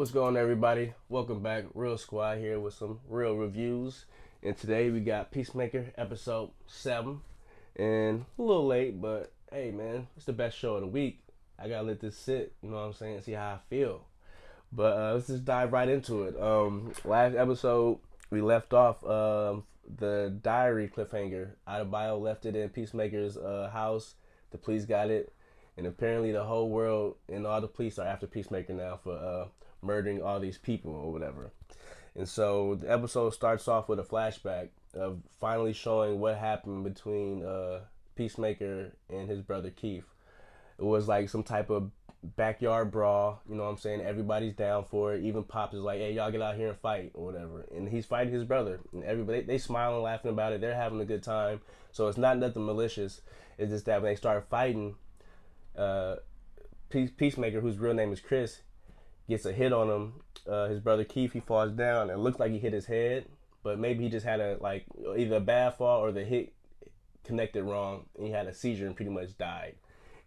What's going on, everybody? Welcome back. Real Squad here with some real reviews. And today we got Peacemaker episode 7. And a little late, but hey man, it's the best show of the week. I gotta let this sit, you know what I'm saying, see how I feel. But let's just dive right into it. Last episode we left off the diary cliffhanger. Adebayo left it in Peacemaker's house. The police got it, and apparently the whole world and all the police are after Peacemaker now for murdering all these people or whatever. And so the episode starts off with a flashback of finally showing what happened between Peacemaker and his brother Keith. It was like some type of backyard brawl, you know what I'm saying? Everybody's down for it. Even Pops is like, hey, y'all get out here and fight or whatever. And he's fighting his brother. And everybody, they smiling, laughing about it. They're having a good time. So it's not nothing malicious. It's just that when they start fighting, Peacemaker, whose real name is Chris, gets a hit on him. His brother Keith, he falls down. It looked like he hit his head, but maybe he just had either a bad fall or the hit connected wrong. And he had a seizure and pretty much died.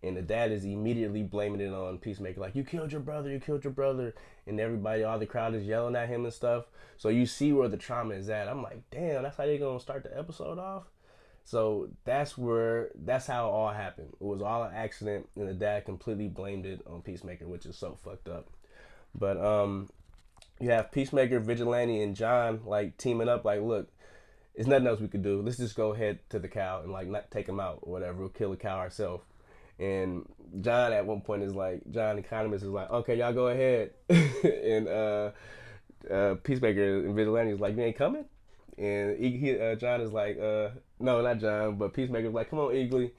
And the dad is immediately blaming it on Peacemaker, like, you killed your brother, you killed your brother. And everybody, all the crowd is yelling at him and stuff. So you see where the trauma is at. I'm like, damn, that's how they're gonna start the episode off. So that's how it all happened. It was all an accident, and the dad completely blamed it on Peacemaker, which is so fucked up. But you have Peacemaker, Vigilante, and John like teaming up. Like, look, there's nothing else we could do. Let's just go ahead to the cow and like not take him out or whatever. We'll kill the cow ourselves. And John at one point is like, John Economist is like, okay, y'all go ahead. And Peacemaker and Vigilante is like, you ain't coming. And John is like, no, not John, but Peacemaker's like, come on, Eagly.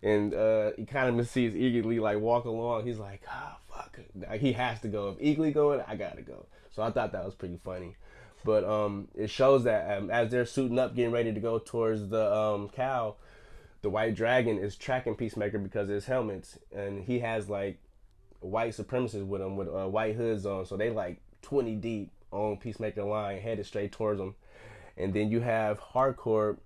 And Economist sees Eagly like walk along. He's like, fuck. He has to go. If Eagly going, I gotta go. So I thought that was pretty funny. But it shows that as they're suiting up, getting ready to go towards the cow, the White Dragon is tracking Peacemaker because of his helmets. And he has like white supremacists with him with white hoods on. So they like 20 deep on Peacemaker line, headed straight towards him. And then you have Hardcore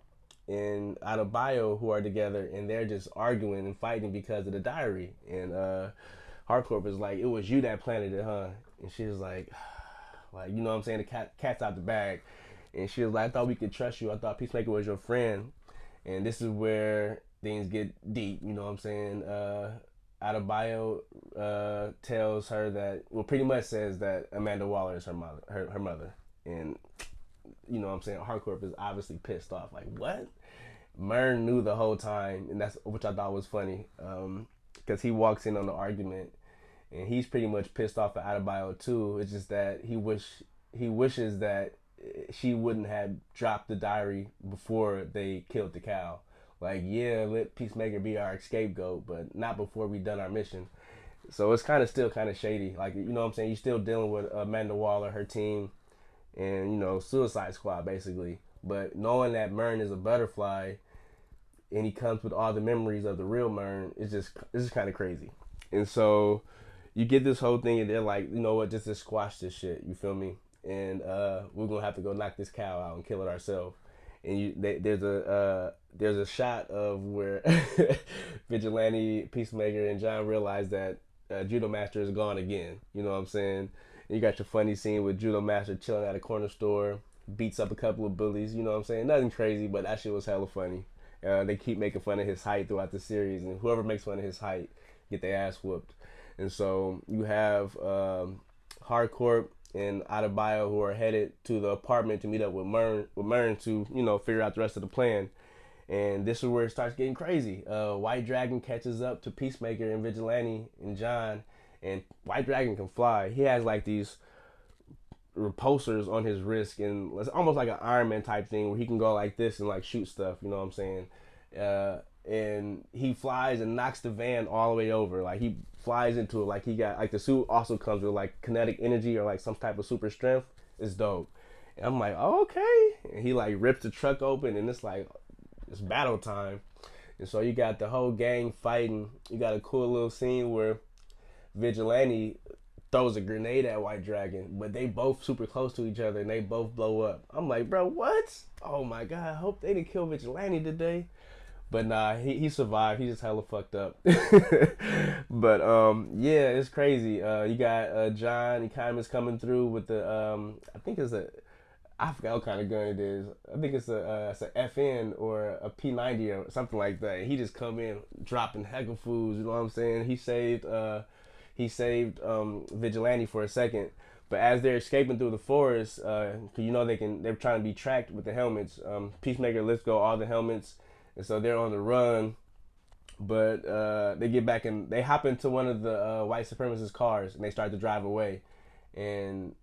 and Adebayo who are together, and they're just arguing and fighting because of the diary. And Hardcore is like, it was you that planted it, huh? And she was like, you know what I'm saying? The cat's out the bag. And she was like, I thought we could trust you. I thought Peacemaker was your friend. And this is where things get deep, you know what I'm saying? Adebayo tells her that, well, pretty much says that Amanda Waller is her mother. And you know what I'm saying, Hardcore is obviously pissed off. Like, what? Mern knew the whole time, and that's which I thought was funny, because he walks in on the argument, and he's pretty much pissed off at Adebayo too. It's just that he wishes that she wouldn't have dropped the diary before they killed the cow. Like, yeah, let Peacemaker be our scapegoat, but not before we done our mission. So it's still kind of shady. Like, you know what I'm saying? You're still dealing with Amanda Waller, her team, and, you know, Suicide Squad, basically. But knowing that Mern is a butterfly and he comes with all the memories of the real Mern, it's just kind of crazy. And so you get this whole thing, and they're like, you know what, just to squash this shit, you feel me? And we're going to have to go knock this cow out and kill it ourselves. And there's a shot of where Vigilante, Peacemaker, and John realize that Judo Master is gone again. You know what I'm saying? And you got your funny scene with Judo Master chilling at a corner store, beats up a couple of bullies. You know what I'm saying? Nothing crazy, but that shit was hella funny. They keep making fun of his height throughout the series, and whoever makes fun of his height get their ass whooped. And so you have Hardcore and Adebayo who are headed to the apartment to meet up with Mern to, you know, figure out the rest of the plan. And this is where it starts getting crazy. White Dragon catches up to Peacemaker and Vigilante and John, and White Dragon can fly. He has like these repulsors on his wrist, and it's almost like an Iron Man type thing where he can go like this and like shoot stuff, you know what I'm saying? And he flies and knocks the van all the way over. Like, he flies into it like he got, like, the suit also comes with like kinetic energy or like some type of super strength. It's dope. And I'm like, oh, okay. And he like rips the truck open, and it's like, it's battle time. And so you got the whole gang fighting. You got a cool little scene where Vigilante throws a grenade at White Dragon, but they both super close to each other and they both blow up. I'm like, bro, what? Oh my god, I hope they didn't kill Vigilante today. But nah, he survived. He just hella fucked up. But yeah, it's crazy. You got John Economist coming through with the I think it's a I forgot what kind of gun it is. I think it's a FN or a P90 or something like that. He just come in dropping heck of fools. You know what I'm saying? He saved Vigilante for a second. But as they're escaping through the forest, you know they're trying to be tracked with the helmets. Peacemaker lets go all the helmets, and so they're on the run. But they get back and they hop into one of the white supremacist cars and they start to drive away. And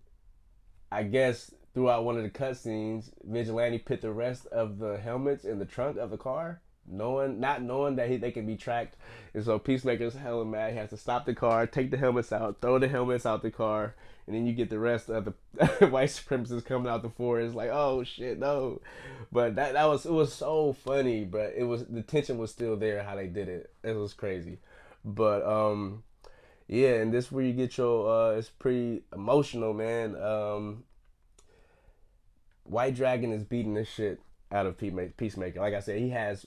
I guess throughout one of the cutscenes, Vigilante put the rest of the helmets in the trunk of the car, not knowing that they can be tracked. And so Peacemaker's hella mad. He has to stop the car, take the helmets out, throw the helmets out the car, and then you get the rest of the white supremacists coming out the forest. Like, oh shit, no! But it was so funny, but it was the tension was still there. How they did it, it was crazy. But yeah, and this where you get your it's pretty emotional, man. White Dragon is beating the shit out of Peacemaker. Like I said, he has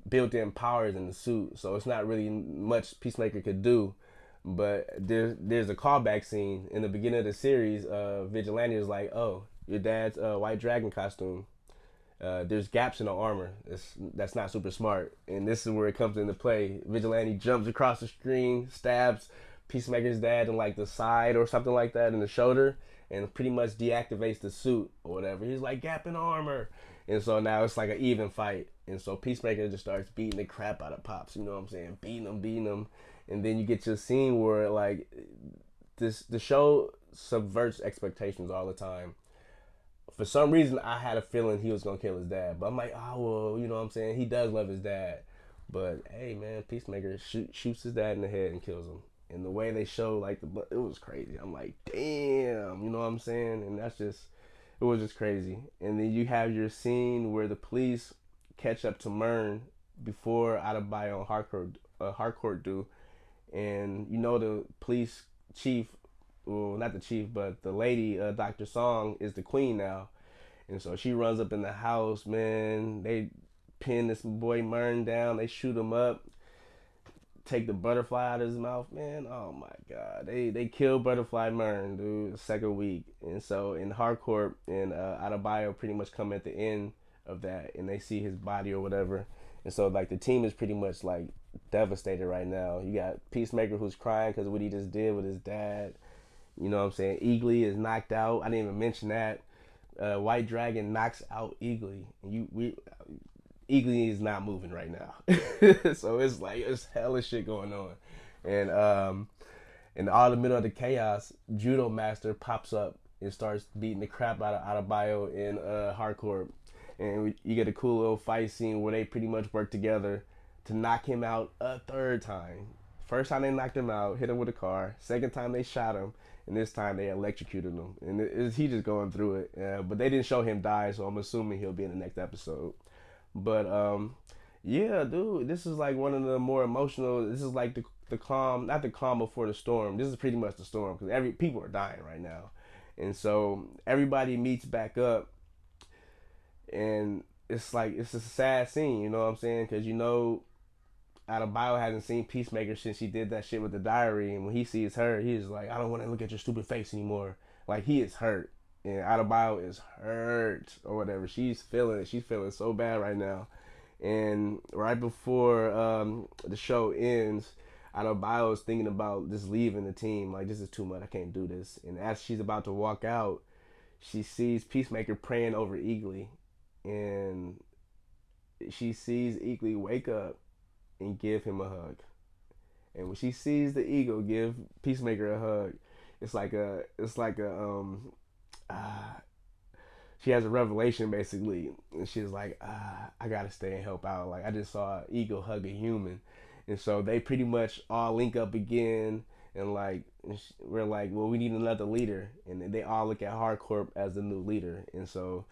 built-in powers in the suit, so it's not really much Peacemaker could do. But there's a callback scene in the beginning of the series. Vigilante is like, "Oh, your dad's White Dragon costume. There's gaps in the armor. That's not super smart." And this is where it comes into play. Vigilante jumps across the screen, stabs Peacemaker's dad in like the side or something like that in the shoulder, and pretty much deactivates the suit or whatever. He's like, "Gap in armor," and so now it's like an even fight. And so Peacemaker just starts beating the crap out of Pops. You know what I'm saying? Beating him, and then you get to a scene where like the show subverts expectations all the time. For some reason, I had a feeling he was gonna kill his dad, but I'm like, oh well, you know what I'm saying? He does love his dad, but hey, man, Peacemaker shoots his dad in the head and kills him. And the way they show like it was crazy. I'm like, damn, you know what I'm saying? And it was just crazy. And then you have your scene where the police catch up to Mern before Adebayo and Harcourt do, and you know the police chief, well, not the chief, but the lady, Dr. Song, is the queen now. And so she runs up in the house, man. They pin this boy Mern down. They shoot him up, take the butterfly out of his mouth, man. Oh my god, they killed Butterfly Mern, dude, the second week. And so in Harcourt and Adebayo pretty much come at the end of that, and they see his body or whatever. And so like the team is pretty much like devastated right now. You got Peacemaker who's crying because of what he just did with his dad. You know what I'm saying? Eagly is knocked out. I didn't even mention that. White Dragon knocks out Eagly. Eagly is not moving right now. So it's like it's hella shit going on. And in all the middle of the chaos, Judo Master pops up and starts beating the crap out of Adebayo in Hardcore. And you get a cool little fight scene where they pretty much work together to knock him out a third time. First time they knocked him out, hit him with a car. Second time they shot him, and this time they electrocuted him. And he just going through it. But they didn't show him die, so I'm assuming he'll be in the next episode. But yeah, dude, this is like one of the more emotional. This is like the calm, not the calm before the storm. This is pretty much the storm because people are dying right now, and so everybody meets back up, and it's like it's a sad scene. You know what I'm saying? Because you know Adebayo hasn't seen Peacemaker since she did that shit with the diary, and when he sees her, he's like, I don't want to look at your stupid face anymore. Like he is hurt, and Adebayo is hurt or whatever. She's feeling it. She's feeling so bad right now. And right before the show ends, Adebayo is thinking about just leaving the team. Like this is too much. I can't do this. And as she's about to walk out, she sees Peacemaker praying over Eagly, and she sees Eagly wake up and give him a hug. And when she sees the eagle give Peacemaker a hug, it's like she has a revelation basically, and she's like, I gotta stay and help out. Like I just saw an eagle hug a human, and so they pretty much all link up again, and like we're like, well, we need another leader, and they all look at Hardcorp as the new leader, and so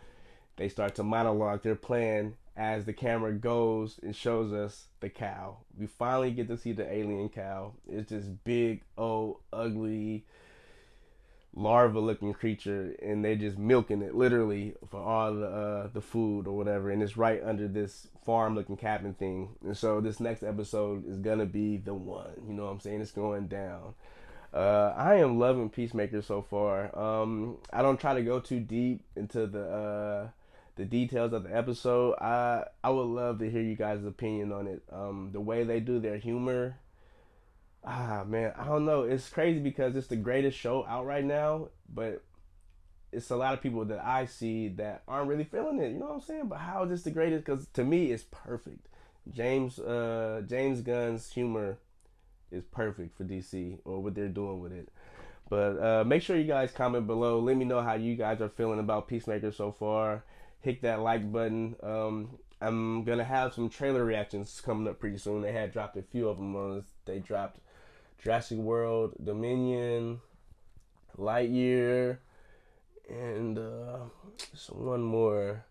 they start to monologue their plan as the camera goes and shows us the cow. We finally get to see the alien cow. It's this big, old, ugly, larva looking creature, and they just milking it literally for all the food or whatever, and it's right under this farm looking cabin thing. And so this next episode is gonna be the one. You know what I'm saying? It's going down. I am loving Peacemaker so far. I don't try to go too deep into the details of the episode. I would love to hear you guys' opinion on it. The way they do their humor, man, I don't know. It's crazy because it's the greatest show out right now, but it's a lot of people that I see that aren't really feeling it. You know what I'm saying? But how is this the greatest? Because to me, it's perfect. James Gunn's humor is perfect for DC or what they're doing with it. But make sure you guys comment below. Let me know how you guys are feeling about Peacemaker so far. Hit that like button. I'm gonna have some trailer reactions coming up pretty soon. They had dropped a few of them on us. They dropped Jurassic World, Dominion, Lightyear, and one more.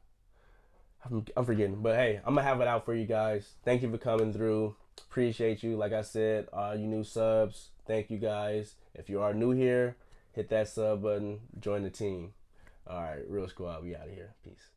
I'm forgetting, but hey, I'm gonna have it out for you guys. Thank you for coming through. Appreciate you. Like I said, you new subs, thank you guys. If you are new here, hit that sub button, join the team. All right, Real Squad, we out of here. Peace.